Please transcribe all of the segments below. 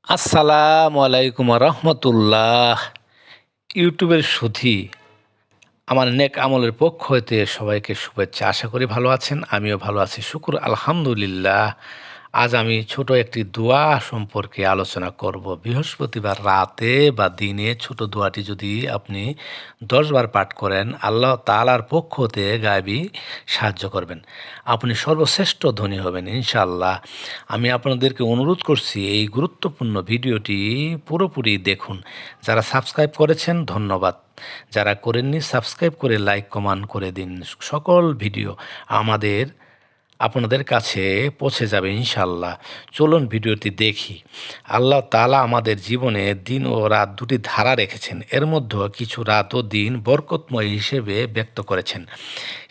আসসালামু আলাইকুম রহমতুল্লাহ। ইউটিউবের সুধী আমার নেক আমলের পক্ষ হইতে সবাইকে শুভেচ্ছা। আশা করি ভালো আছেন, আমিও ভালো আছি, শুকুর আলহামদুলিল্লাহ। আজ আমি ছোট একটি দোয়া সম্পর্কে আলোচনা করব। বৃহস্পতিবার রাতে বা দিনে ছোট দোয়াটি যদি আপনি 10 বার পাঠ করেন, আল্লাহ তাআলার পক্ষ হতে গায়েবী সাহায্য করবেন। আপনি সর্বশ্রেষ্ঠ ধনী হবেন ইনশাআল্লাহ। আমি আপনাদেরকে অনুরোধ করছি এই গুরুত্বপূর্ণ ভিডিওটি পুরোপুরি দেখুন। যারা সাবস্ক্রাইব করেছেন ধন্যবাদ, যারা করেননি সাবস্ক্রাইব করে লাইক কমেন্ট করে দিন। সকল ভিডিও আপনাদের কাছে পৌঁছে যাবে ইনশাল্লাহ। চলুন ভিডিওটি দেখি। আল্লাহ তাআলা আমাদের জীবনে দিন ও রাত দুটি ধারা রেখেছেন। এর মধ্যে কিছু রাত ও দিন বরকতময় হিসেবে ব্যক্ত করেছেন।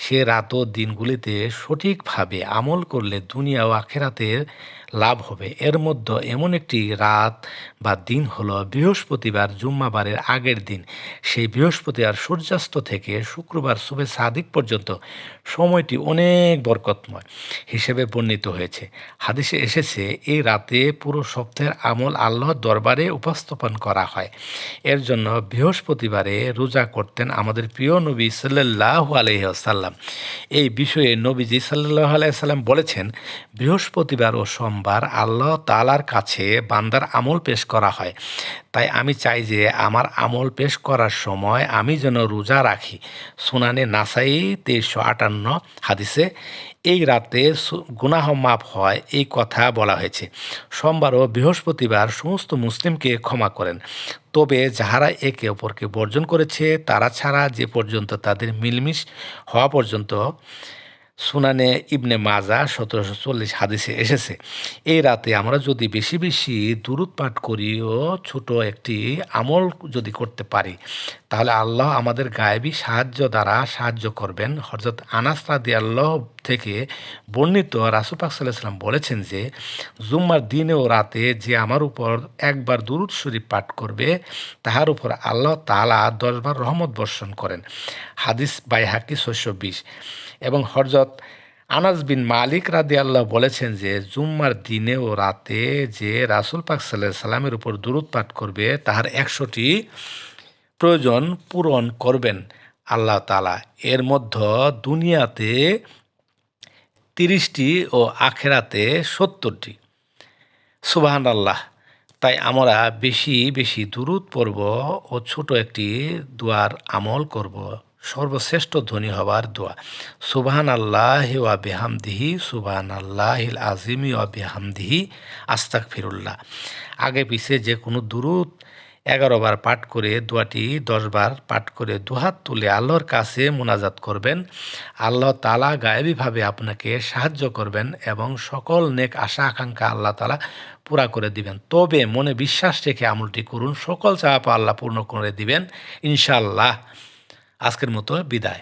সে রাত ও দিনগুলিতে সঠিকভাবে আমল করলে দুনিয়া ও আখেরাতের লাভ হবে। এর মধ্যে এমন একটি রাত বা দিন হলো বৃহস্পতিবার জুম্মাবারের আগের দিন। সেই বৃহস্পতিবার সূর্যাস্ত থেকে শুক্রবার শুভে সাদিক পর্যন্ত সময়টি অনেক বরকতময় হিসেবে বর্ণিত হয়েছে। হাদিসে এসেছে এই রাতে পুরো সপ্তাহের আমল আল্লাহর দরবারে উপস্থাপন করা হয়। এর জন্য বৃহস্পতিবারে রোজা করতেন আমাদের প্রিয় নবী সাল্লাল্লাহু আলাইহি ওয়াসাল্লাম। এই বিষয়ে নবীজি সাল্লাল্লাহু আলাইহি ওয়াসাল্লাম বলেছেন, বৃহস্পতিবার ও সোমবার আল্লাহ তাআলার কাছে বান্দার আমল পেশ করা হয়। তাই আমি চাই যে আমার আমল পেশ করার সময় আমি যেন রোজা রাখি। সুনানে নাসাই 2358 হাদিসে এই রাতে গুনাহ মাফ হয় এই কথা বলা হয়েছে। সোমবার ও বৃহস্পতিবার সমস্ত মুসলিমকে ক্ষমা করেন, তবে যাহারা একে অপরকে বর্জন করেছে তারা ছাড়া যে পর্যন্ত তাদের মিলমিশ হওয়া পর্যন্ত। সুনানে ইবনে মাজা 1740 হাদিসে এসেছে, এই রাতে আমরা যদি বেশি বেশি দুরূদ পাঠ করি ও ছোট একটি আমল যদি করতে পারি, তাহলে আল্লাহ আমাদের গায়েবী সাহায্য দ্বারা সাহায্য করবেন। হযরত আনাস রাদিয়াল্লাহু থেকে বর্ণিত, রাসূল পাক সাল্লাল্লাহু আলাইহি ওয়াসাল্লাম বলেছেন যে, জুম্মার দিনে ও রাতে যে আমার উপর একবার দুরূদ শরীফ পাঠ করবে, তাহার উপর আল্লাহ তাআলা 10 বার রহমত বর্ষণ করেন। হাদিস বাইহাকি 620। এবং হযরত আনাস বিন মালিক রাদিয়াল্লাহু বলেছেন যে, জুম্মার দিনে ও রাতে যে রাসূল পাক সাল্লাল্লাহু আলাইহি সাল্লামের উপর দুরূদ পাঠ করবে, তাহার 100টি প্রয়োজন পূরণ করবেন আল্লাহ তাআলা। এর মধ্যে দুনিয়াতে 30টি ও আখেরাতে 70টি। সুবহানাল্লাহ। তাই আমরা বেশি বেশি দুরূদ পড়ব ও ছোট একটি দোয়ার আমল করব। সর্বশ্রেষ্ঠ ধনী হওয়ার দোয়া, সুবহানাল্লাহি ওয়া বিহামদিহি সুবহানাল্লাহিল আযীমি ওয়া বিহামদিহি আস্তাগফিরুল্লাহ। আগে পিছে যে কোনো দুরূদ 11 বার পাঠ করে দোয়াটি 10 বার পাঠ করে দুহাত তুলে আল্লাহর কাছে মোনাজাত করবেন। আল্লাহ তাআলা গায়েবীভাবে আপনাকে সাহায্য করবেন এবং সকল নেক আশা আকাঙ্ক্ষা আল্লাহ তাআলা পুরা করে দিবেন। তবে মনে বিশ্বাস রেখে আমলটি করুন, সকল চাওয়া পাওয়া আল্লাহ পূর্ণ করে দিবেন ইনশাআল্লাহ। আজকের মতো বিদায়।